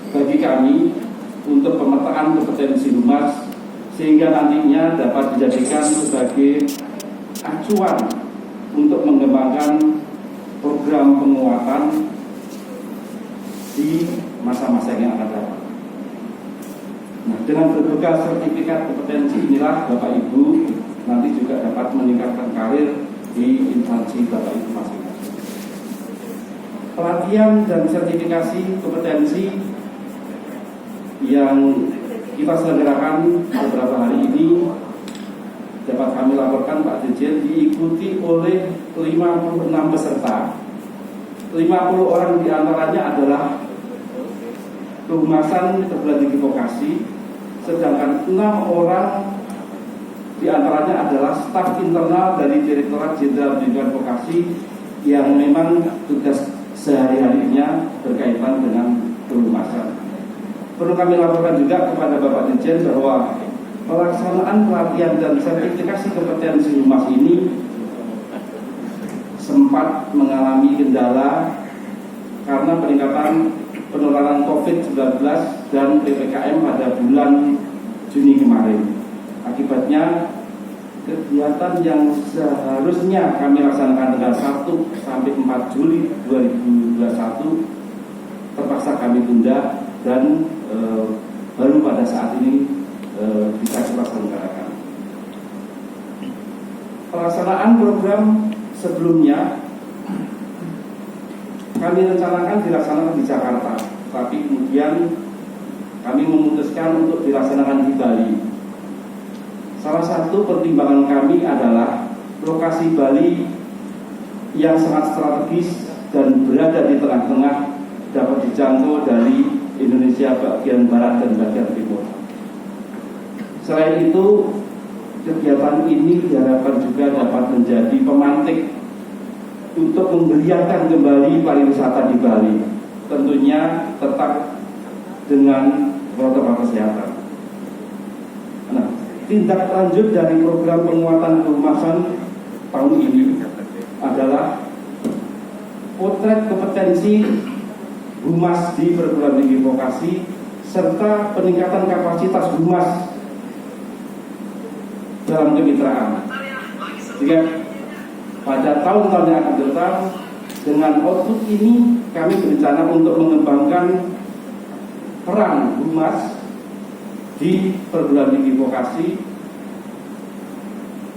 bagi kami untuk pemetaan kompetensi humas sehingga nantinya dapat dijadikan sebagai acuan untuk mengembangkan program penguatan di masa-masa yang akan datang. Nah, dengan berbekal sertifikat kompetensi inilah Bapak Ibu nanti juga dapat meningkatkan karir di instansi Bapak Ibu masing-masing. Pelatihan dan sertifikasi kompetensi yang kita selenggarakan beberapa hari ini dapat kami laporkan Pak Dirjen diikuti oleh 56 peserta. 50 orang diantaranya adalah kehumasan perguruan tinggi vokasi, sedangkan 6 orang diantaranya adalah staf internal dari Direktorat Jenderal Pendidikan Vokasi yang memang tugas sehari-harinya berkaitan dengan kehumasan. Perlu kami laporkan juga kepada Bapak Dirjen bahwa pelaksanaan pelatihan dan sertifikasi kompetensi humas ini sempat mengalami kendala karena peningkatan penularan COVID-19 dan PPKM pada bulan Juni kemarin. Akibatnya kegiatan yang seharusnya kami laksanakan tanggal 1 sampai 4 Juli 2021 terpaksa kami tunda dan baru pada saat ini bisa kita selenggarakan. Pelaksanaan program sebelumnya kami rencanakan dilaksanakan di Jakarta, tapi kemudian kami memutuskan untuk dilaksanakan di Bali. Salah satu pertimbangan kami adalah lokasi Bali yang sangat strategis dan berada di tengah-tengah dapat dijangkau dari Indonesia bagian barat dan bagian timur. Selain itu, kegiatan ini diharapkan juga dapat menjadi pemantik untuk memberiakan kembali pariwisata di Bali, tentunya tetap dengan protokol kesehatan. Nah, tindak lanjut dari program penguatan kehumasan tahun ini adalah potret kompetensi humas di perguruan tinggi vokasi serta peningkatan kapasitas humas dalam kemitraan. Jika pada tahun-tahun yang akan datang, dengan output ini kami berencana untuk mengembangkan peran humas di perguruan tinggi vokasi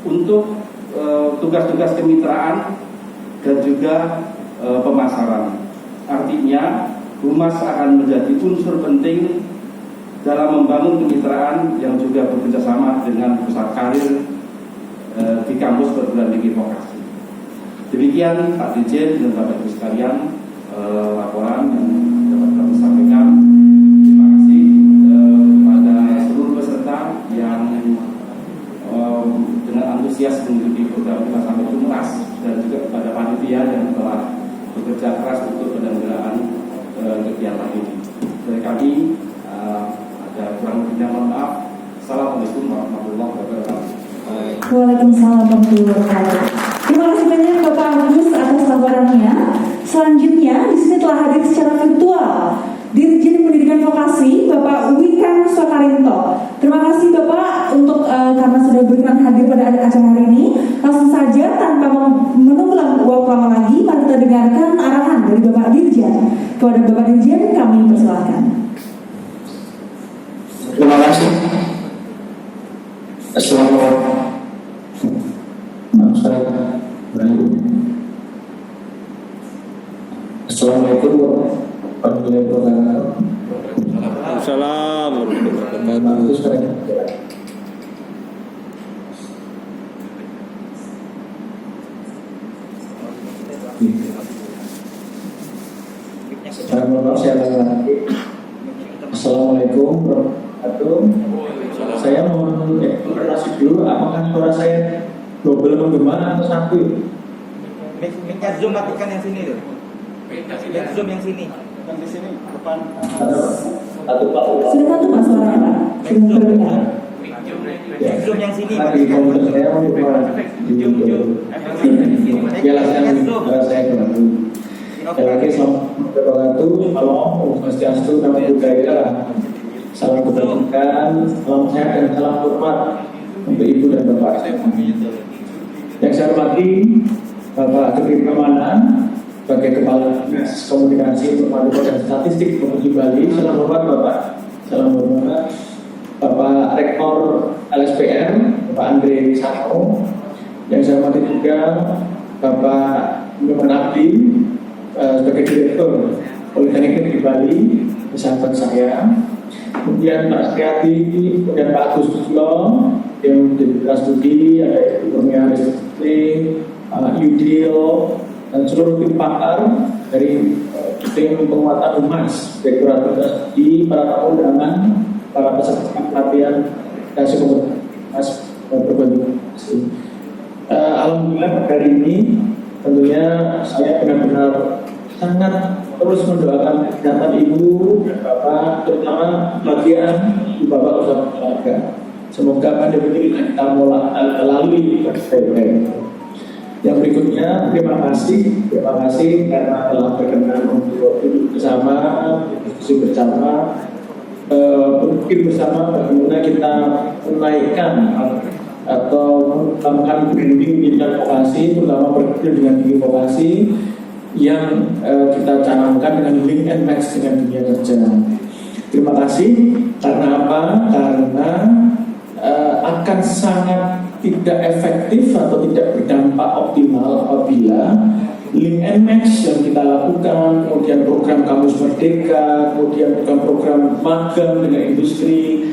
untuk tugas-tugas kemitraan dan juga pemasaran. Artinya humas akan menjadi unsur penting dalam membangun kemitraan yang juga bekerjasama dengan pusat karir di kampus perguruan tinggi vokasi. Demikian Pak Dirjen dan Bapak Ibu sekalian laporan yang dapat kami sampaikan. Terima kasih kepada seluruh peserta yang dengan antusias mengikuti program kita sampai tuntas, dan juga kepada panitia yang telah bekerja keras untuk penyelenggaraan kegiatan ini. Dari kami ada kurang lebihnya mohon maaf. Assalamualaikum warahmatullahi wabarakatuh. Waalaikumsalam warahmatullahi wabarakatuh. Terima kasih banyak Bapak Agus atas laporannya. Selanjutnya di sini telah hadir secara virtual Dirjen Pendidikan Vokasi Bapak Wikan Soekarinto. Terima kasih Bapak untuk karena sudah berkenan hadir pada acara hari ini. Langsung saja tanpa menunggu waktu lama lagi, mari kita dengarkan arahan dari Bapak Dirjen. Kepada Bapak Dirjen kami persilahkan. Terima kasih. Assalamualaikum. Assalamualaikum warahmatullahi wabarakatuh. Assalamualaikum warahmatullahi wabarakatuh. Assalamualaikum warahmatullahi wabarakatuh. Saya mau konfirmasi dulu, apakah suara saya double menggema atau satu? Mic-nya Zoom matikan yang sini tuh. Mic Zoom yang sini. Yang di sini depan. Satu Pak. Sudah satu Pak suaranya Pak. Sudah terdengar. Mic Zoom yang sini. Tadi komputer saya mau di Zoom. Jelaskan suara saya dulu. Sekali lagi selamat wabarakatuh, salam Om Swastiastu, Namo Buddhaya, salam kebajikan, salam sehat dan salam hormat untuk Ibu dan Bapak. Yang saya hormati Bapak Ketri Permana sebagai Kepala Dinas Komunikasi Informatika dan Statistik Provinsi Bali. Salam hormat Bapak. Salam hormat Bapak Rektor LSPR, Bapak Andre Wisano. Yang saya hormati juga Bapak Nyoman Abdi sebagai Direktur Politeknik di Bali, sahabat saya. Kemudian Pak Sriati, kemudian Pak Agus Suslo yang menjadi Putra Studi, ada Ibu Kurnia Rizky, Yudil, dan seluruh tim pakar dari tim penguatan humas, Direktorat Putra Studi, para tamu undangan, para peserta pelatihan dan komunitas berbagi. Alhamdulillah hari ini tentunya saya benar-benar sangat terus mendoakan kesehatan Ibu dan Bapak, terutama bagian Ibu Bapak usaha keluarga. Semoga pandemi ini kita lalui baik-baik. Yang berikutnya, terima kasih karena telah berkenan untuk duduk bersama, diskusi bersama, berpikir bersama bagaimana kita menaikkan atau melakukan branding bidang vokasi, terutama berpikir dengan tinggi vokasi yang kita canangkan dengan link and match dengan dunia kerja. Terima kasih karena apa? Karena akan sangat tidak efektif atau tidak berdampak optimal apabila link and match yang kita lakukan, kemudian program Kamus Merdeka, kemudian program magang dengan industri,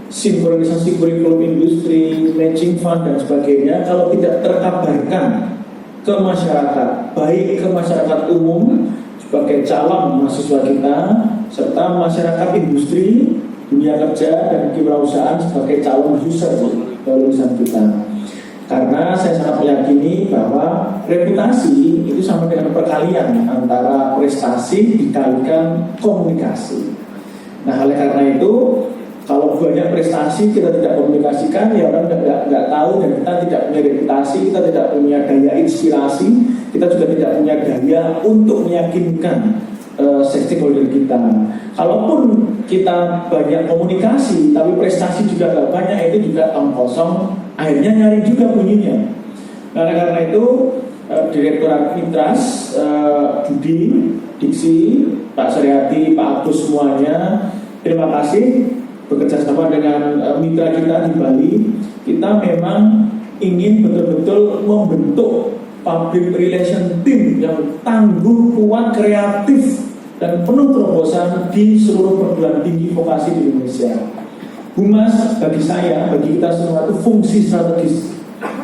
sinkronisasi kurikulum industri, matching fund dan sebagainya, kalau tidak terkabarkan ke masyarakat, baik ke masyarakat umum sebagai calon mahasiswa kita, serta masyarakat industri, dunia kerja dan kewirausahaan sebagai calon user lulusan kita. Karena saya sangat meyakini bahwa reputasi itu sama dengan perkalian antara prestasi dikalikan komunikasi. Nah, oleh karena itu, kalau banyak prestasi kita tidak komunikasikan, ya orang nggak tahu, dan kita tidak punya reputasi, kita tidak punya daya inspirasi, kita juga tidak punya daya untuk meyakinkan stakeholder kita. Kalaupun kita banyak komunikasi, tapi prestasi juga nggak banyak, itu juga tong kosong, akhirnya nyaring juga bunyinya. Karena itu Direktorat Mitras, Budi, Diksi, Pak Sriati, Pak Agus semuanya, terima kasih. Bekerja sama dengan mitra kita di Bali, kita memang ingin betul-betul membentuk public relation team yang tangguh, kuat, kreatif, dan penuh terobosan di seluruh perguruan tinggi vokasi di Indonesia. Humas bagi saya, bagi kita semua itu fungsi strategis.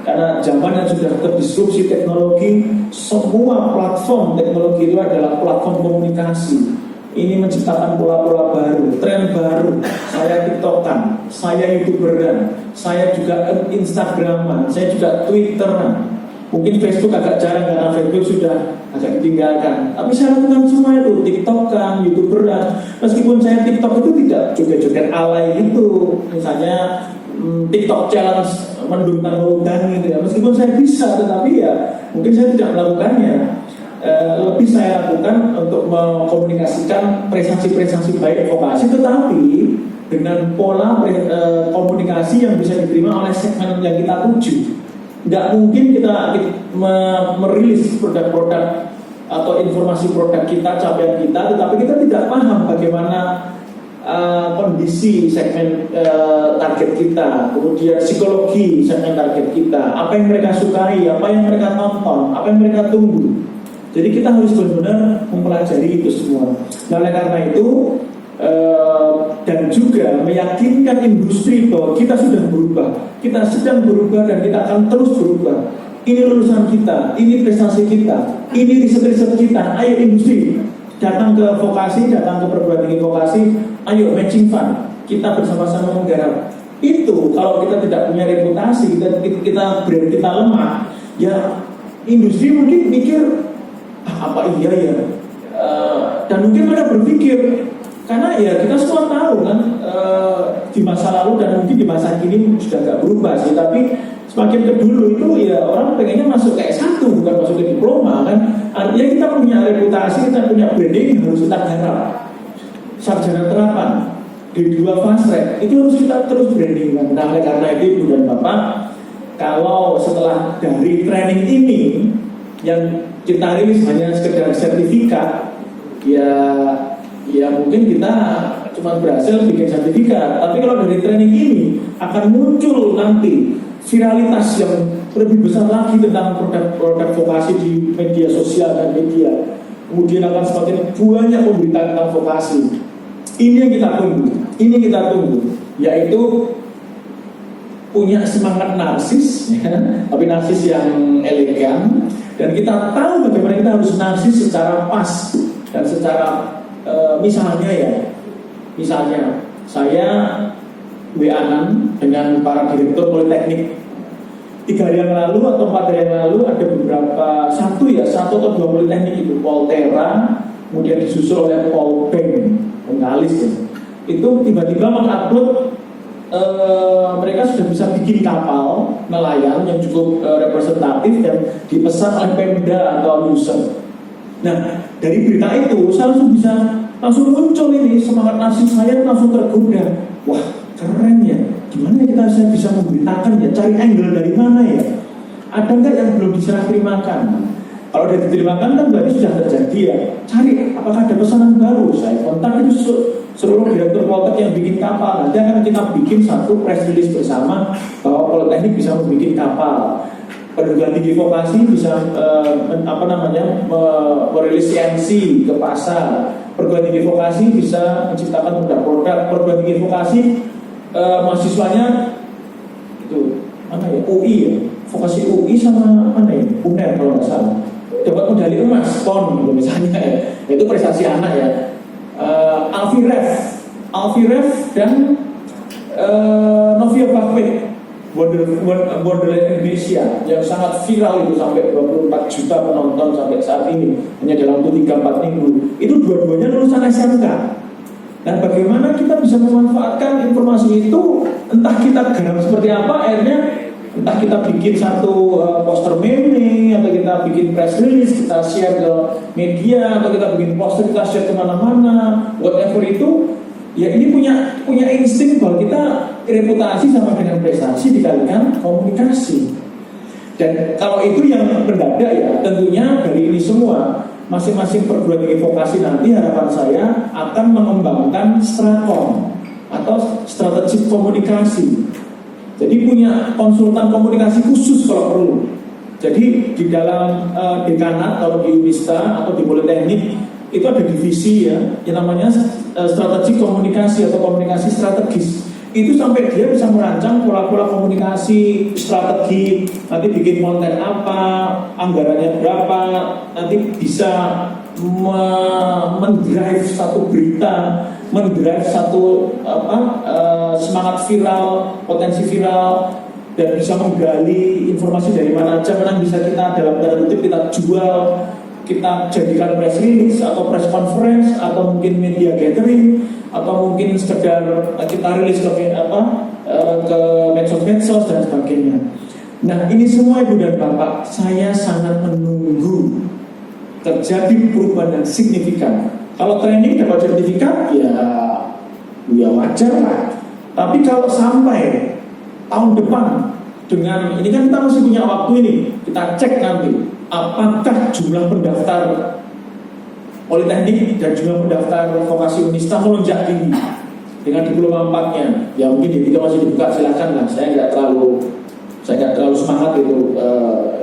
Karena zaman yang sudah terdisrupsi teknologi, semua platform teknologi itu adalah platform komunikasi. Ini menciptakan pola-pola baru, tren baru. Saya TikTokan, saya YouTuberan, saya juga Instagraman, saya juga Twitteran. Mungkin Facebook agak jarang karena Facebook sudah agak ditinggalkan. Tapi saya lakukan semua itu, TikTokan, YouTuberan. Meskipun saya TikTok itu tidak joget-joget alay itu, misalnya TikTok challenge mendungkan ludan gitu ya. Meskipun saya bisa, tetapi ya mungkin saya tidak melakukannya. Lebih saya lakukan untuk mengkomunikasikan prestasi-prestasi baik vokasi, tetapi dengan pola komunikasi yang bisa diterima oleh segmen yang kita tuju. Nggak mungkin kita merilis produk-produk atau informasi produk kita, capaian kita, tetapi kita tidak paham bagaimana kondisi segmen target kita, kemudian psikologi segmen target kita, apa yang mereka sukai, apa yang mereka tonton, apa yang mereka tunggu. Jadi kita harus benar-benar mempelajari itu semua. Nah, oleh karena itu dan juga meyakinkan industri bahwa kita sudah berubah, kita sedang berubah dan kita akan terus berubah. Ini lulusan kita, ini prestasi kita, ini riset-riset kita. Ayo industri, datang ke vokasi, datang ke perguruan tinggi vokasi, ayo matching fund, kita bersama-sama menggarap. Itu kalau kita tidak punya reputasi, kita brand kita lemah, ya industri mungkin mikir apa iya ya, dan mungkin mereka berpikir, karena ya kita semua tahu kan di masa lalu dan mungkin di di masa kini sudah nggak berubah sih, tapi semakin ke dulu itu ya orang pengennya masuk ke S1 bukan masuk ke diploma kan. Artinya kita punya reputasi, kita punya branding harus kita garap. Sarjana terapan D2 fast track itu harus kita terus branding kan. Nah karena itu Ibu dan Bapak, kalau setelah dari training ini yang kita rilis hanya sekedar sertifikat, ya mungkin kita cuma berhasil bikin sertifikat. Tapi kalau dari training ini akan muncul nanti viralitas yang lebih besar lagi tentang produk vokasi di media sosial dan media. Kemudian akan semakin banyak pemberitaan tentang vokasi. Ini yang kita tunggu, yaitu punya semangat narsis, ya, tapi narsis yang elegan. Dan kita tahu bagaimana kita harus narsis secara pas dan secara misalnya saya WA-an dengan para direktur politeknik 3 hari yang lalu atau 4 hari yang lalu ada beberapa satu atau 2 politeknik itu Poltera, kemudian disusul oleh Polbank Bengkalis ya. Itu tiba-tiba mengupload mereka sudah bisa bikin kapal nelayan yang cukup representatif dan dipesan oleh Pemda atau user. Nah dari berita itu saya langsung muncul ini semangat narsis saya langsung tergoda. Wah keren ya, gimana kita bisa memberitakan ya, cari angle dari mana ya, ada nggak yang belum diserah terimakan? Kalau sudah diterimakan kan berarti sudah terjadi ya, cari apakah ada pesanan baru. Saya kontak itu seluruh direktur Poltek yang bikin kapal, nanti akan kita bikin satu press release bersama bahwa Politeknik bisa membuat kapal. Perguruan tinggi vokasi bisa merilis CNC ke pasar. Perguruan tinggi vokasi bisa menciptakan produk-produk. Perguruan tinggi vokasi mahasiswanya itu UI ya, vokasi UI sama UNER kalau nggak salah, dapat medali emas PON gitu misalnya ya. Itu prestasi anak ya. Alfiref dan Novia Bahwin Wonderland Indonesia yang sangat viral itu sampai 24 juta penonton sampai saat ini hanya dalam waktu 3-4 minggu. Itu dua-duanya lulusan SMK. Dan bagaimana kita bisa memanfaatkan informasi itu, entah kita garap seperti apa, akhirnya entah kita bikin satu poster meme, atau kita bikin press release, kita share ke media, atau kita bikin poster, kita share kemana-mana, whatever itu, ya ini punya insting bahwa kita reputasi sama dengan prestasi dikalikan komunikasi. Dan kalau itu yang mendadak ya, tentunya dari ini semua masing-masing perguruan tinggi vokasi nanti harapan saya akan mengembangkan Strakom atau strategi komunikasi. Jadi punya konsultan komunikasi khusus kalau perlu. Jadi di dalam dekanat atau di Unista atau di Politeknik itu ada divisi ya, yang namanya strategi komunikasi atau komunikasi strategis. Itu sampai dia bisa merancang pola-pola komunikasi, strategi, nanti bikin konten apa, anggarannya berapa, nanti bisa mendrive satu berita, mendrive satu semangat viral, potensi viral, dan bisa menggali informasi dari mana aja, mana bisa kita dalam tanda kutip kita jual, kita jadikan press release atau press conference atau mungkin media gathering atau mungkin sekedar kita rilis ke medsos dan sebagainya. Nah ini semua Ibu dan Bapak, saya sangat menunggu terjadi perubahan yang signifikan. Kalau training dapat sertifikat ya wajar lah. Tapi kalau sampai tahun depan dengan ini kan kita masih punya waktu ini, kita cek nanti apakah jumlah pendaftar Politeknik dan jumlah pendaftar vokasi Unista melonjak tinggi dengan diploma 4-nya. Ya mungkin D3 masih dibuka, silakan lah. Saya nggak terlalu semangat itu,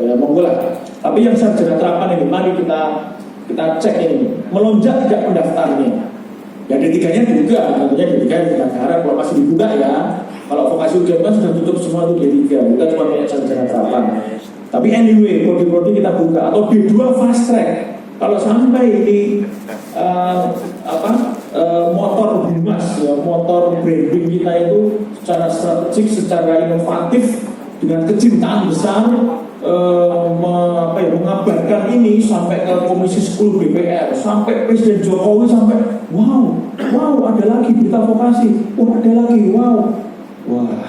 ya monggo lah. Tapi yang sarjana terapan ini, mari kita cek ini melonjak tidak pendaftarnya. Ya D3-nya dibuka, tentunya D3 kita harap kalau masih dibuka ya. Kalau vokasi UGM kan sudah tutup semua itu D3, kita cuma punya sarjana terapan. Tapi anyway, prodi-prodi kita buka atau D2 fast track. Kalau sampai di motor bimas ya, motor branding kita itu secara strategik, secara inovatif dengan kecintaan besar mengabarkan ini sampai ke Komisi 10 DPR, sampai Presiden Jokowi sampai wow ada lagi berita vokasi, ada lagi wow Wah,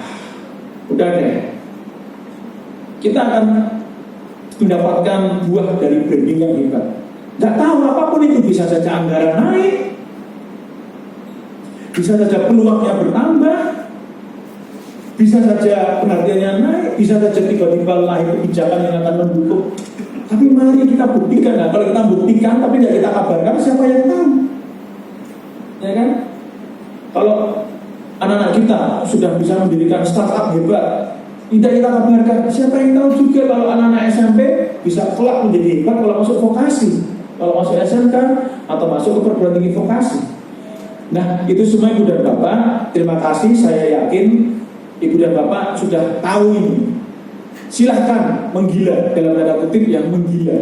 udah deh. Kita akan mendapatkan buah dari branding yang hebat. Nggak tahu apapun itu, bisa saja anggaran naik, bisa saja peluangnya bertambah, bisa saja pengertiannya naik, bisa saja tiba-tiba lahir kebijakan yang akan mendukung. Tapi mari kita buktikan. Nah, kalau kita buktikan tapi tidak kita kabarkan, siapa yang tahu? Ya kan? Kalau anak-anak kita sudah bisa mendirikan startup hebat, tidak kita kabarkan, siapa yang tahu juga kalau anak-anak SMP bisa kelak menjadi hebat kalau masuk vokasi, kalau masuk SMK atau masuk ke perguruan tinggi vokasi. Nah, itu semua Ibu dan Bapak, terima kasih. Saya yakin Ibu dan Bapak sudah tahu ini. Silahkan menggila, dalam tanda kutip yang menggila.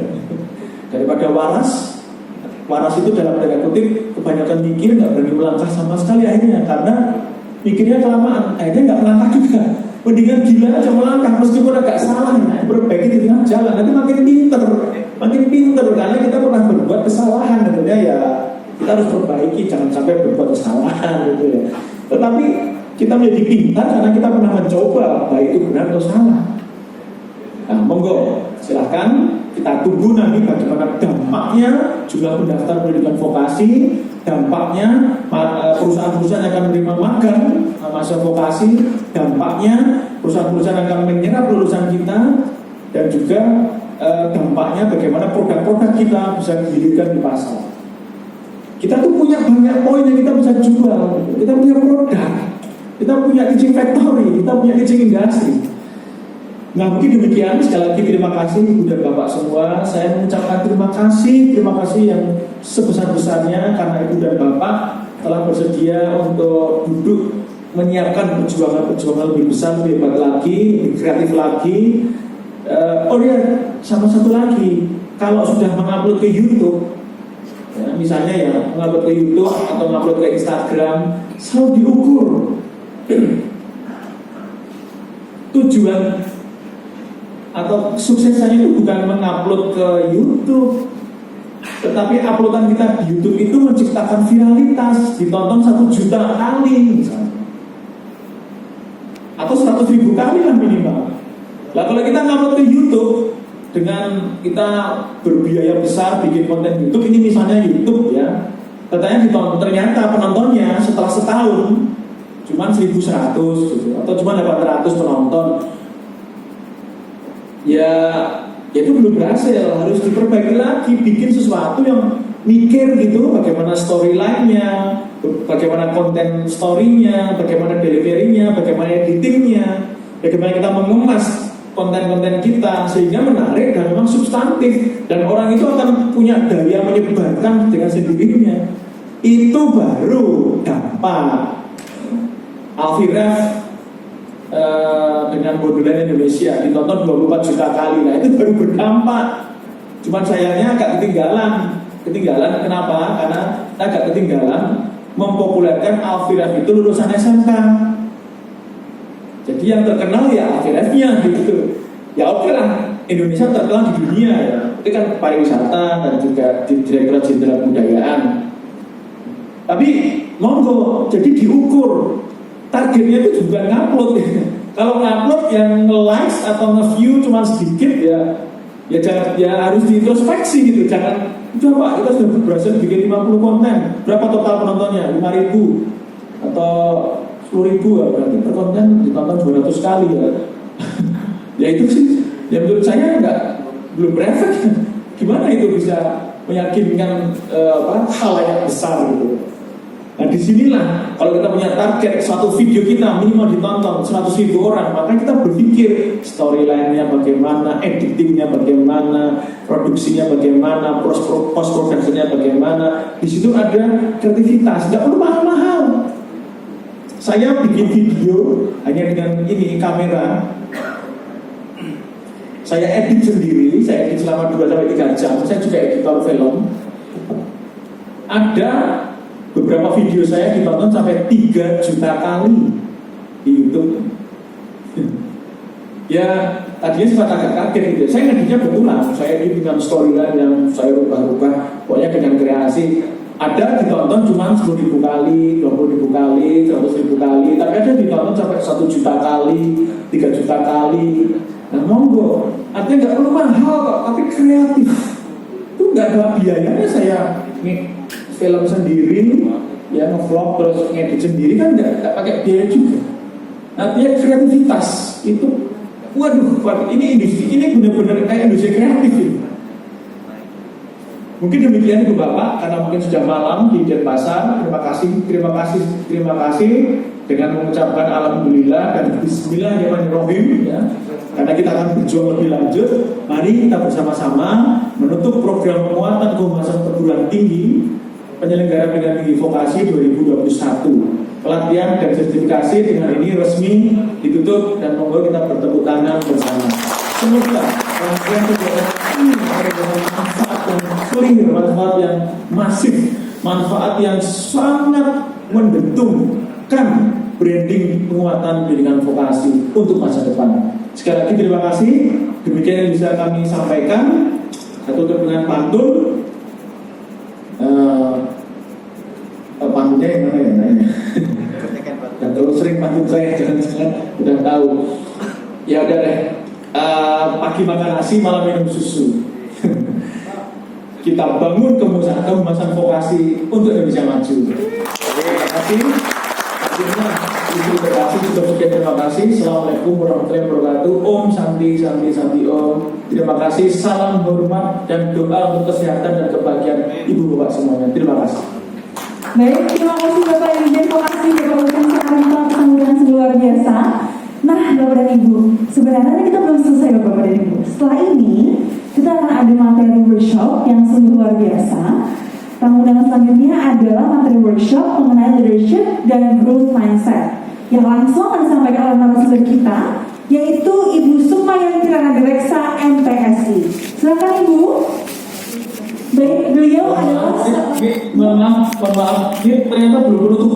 Daripada waras itu dalam tanda kutip kebanyakan mikir, nggak berani melangkah sama sekali akhirnya, karena mikirnya kelamaan, akhirnya nggak melangkah juga. Mendingan gila aja melangkah, meskipun agak salah, perbaiki di tengah jalan, nanti makin pinter, karena kita pernah berbuat kesalahan, tentunya ya kita harus perbaiki, jangan sampai berbuat kesalahan gitu ya. Tetapi kita menjadi pintar karena kita pernah mencoba, baik itu benar atau salah. Nah, monggo, silahkan kita tunggu nanti bagaimana dampaknya jumlah pendaftar pendidikan vokasi, dampaknya perusahaan-perusahaan yang akan menerima magang masa vokasi, dampaknya perusahaan-perusahaan yang akan menyerap lulusan kita, dan juga dampaknya bagaimana produk-produk kita bisa dihidupkan di pasar. Kita tuh punya banyak poin yang kita bisa jual. Kita punya produk, kita punya teaching factory, kita punya teaching industry. Nah, mungkin demikian. Sekali lagi terima kasih Ibu dan Bapak semua. Saya mengucapkan terima kasih yang sebesar-besarnya karena Ibu dan Bapak telah bersedia untuk duduk menyiapkan perjuangan lebih besar, lebih hebat lagi, lebih kreatif lagi. Oh ya, sama satu lagi, kalau sudah mengupload ke YouTube, ya, misalnya ya mengupload ke YouTube atau mengupload ke Instagram, selalu diukur tujuan atau suksesnya itu bukan mengupload ke YouTube, tetapi uploadan kita di YouTube itu menciptakan viralitas, ditonton 1 juta kali misalnya, atau 100.000 kali lah minimal. Nah, kalau kita ngupload ke YouTube dengan kita berbiaya besar bikin konten YouTube, ini misalnya YouTube ya, ternyata penontonnya setelah setahun cuma 1.100 gitu, atau cuma 800 penonton. Ya itu belum berhasil, harus diperbaiki lagi, bikin sesuatu yang mikir gitu, bagaimana storyline-nya, bagaimana konten story-nya, bagaimana delivery-nya, bagaimana editing-nya, bagaimana kita mengemas konten-konten kita sehingga menarik dan memang substantif, dan orang itu akan punya daya menyebarkan dengan sendirinya. Itu baru dampak. Alfiref dengan Borderland Indonesia ditonton 24 juta kali, nah itu baru berdampak. Cuman sayangnya agak ketinggalan. Kenapa? Karena agak ketinggalan mempopulerkan Alfiref itu lulusan SMK. Jadi yang terkenal ya Alfirefnya gitu. Ya oke lah, Indonesia terkenal di dunia ya. Itu kan pariwisata dan juga di Direktorat Jenderal Kebudayaan. Tapi monggo, jadi diukur. Targetnya itu juga ngupload. Kalau ngupload yang nge-like atau nge-view cuma sedikit ya jangan, ya harus diintrospeksi gitu. Jangan, coba kita sudah berhasil bikin 50 konten, berapa total penontonnya? 5.000 atau 10.000 ya, berarti per konten ditonton 200 kali ya. Ya itu sih, ya menurut saya belum berefek. Gimana itu bisa meyakinkan halayak besar gitu. Nah disinilah kalau kita punya target satu video kita minimal ditonton 100.000 orang, maka kita berpikir storyline-nya bagaimana, editingnya bagaimana, produksinya bagaimana, post production-nya bagaimana. Di situ ada kreativitas, tidak perlu mahal-mahal. Saya bikin video hanya dengan ini kamera, saya edit sendiri, saya edit selama 2-3 jam. Saya juga editor film. Ada beberapa video saya ditonton sampai 3 juta kali di YouTube. Ya tadinya sempat agak kaget gitu. Saya ngeditnya betulan, saya edit dengan storyline yang saya rubah-rubah, pokoknya dengan kreasi. Ada ditonton cuma 10.000 kali, 20.000 kali. kali, 100.000 kali, tapi ada ditonton sampai 1 juta kali, 3 juta kali. Nah monggo, artinya nggak perlu mahal kok, tapi kreatif. Itu nggak ada biayanya saya film sendiri, ya ngevlog terus ngedit sendiri kan nggak pakai biaya juga. Artinya kreativitas itu, waduh, ini industri, ini benar-benar kayak industri kreatif ini. Mungkin demikian Ibu Bapak, karena mungkin sudah malam di Denpasar. Terima kasih dengan mengucapkan alhamdulillah dan bismillahirrahmanirrahim ya. Karena kita akan berjuang lebih lanjut. Mari kita bersama-sama menutup program penguatan kehumasan perguruan tinggi penyelenggara pendidikan tinggi vokasi 2021. Pelatihan dan sertifikasi dengan ini resmi ditutup dan monggo kita bertepuk tangan bersama. Semoga rangkaian kegiatan ini memberikan manfaat yang clear, manfaat yang masif, manfaat yang sangat mendentungkan branding penguatan pendidikan vokasi untuk masa depan. Sekali lagi terima kasih. Demikian yang bisa kami sampaikan. Saya tutup dengan pantun. Pantunnya yang mana ya? Dan terlalu sering pantun saya, jangan-jangan udah tahu. Ya udah deh. Pagi makan nasi, malam minum susu. Kita bangun kehumasan vokasi untuk Indonesia maju. Terima kasih. Akhirnya terima kasih sudah sekian, terima kasih. Assalamualaikum warahmatullahi wabarakatuh. Om Santi Santi Santi Om. Terima kasih. Salam hormat dan doa untuk kesehatan dan kebahagiaan ibu bapak semuanya. Terima kasih. Baik, terima kasih Bapak Dirjen Vokasi Kabupaten Sarampang Tanggungan luar biasa. Nah, Bapak dan Ibu, sebenarnya kita belum selesai Bapak dan Ibu. Setelah ini kita akan ada materi workshop yang sungguh luar biasa. Tamu undangan selanjutnya adalah materi workshop mengenai leadership dan growth mindset yang langsung akan disampaikan oleh narasumber kita, yaitu Ibu Sukmayani Kirana Direksa MPSI. Silakan Ibu. Baik, beliau adalah maaf, ini ternyata belum menutup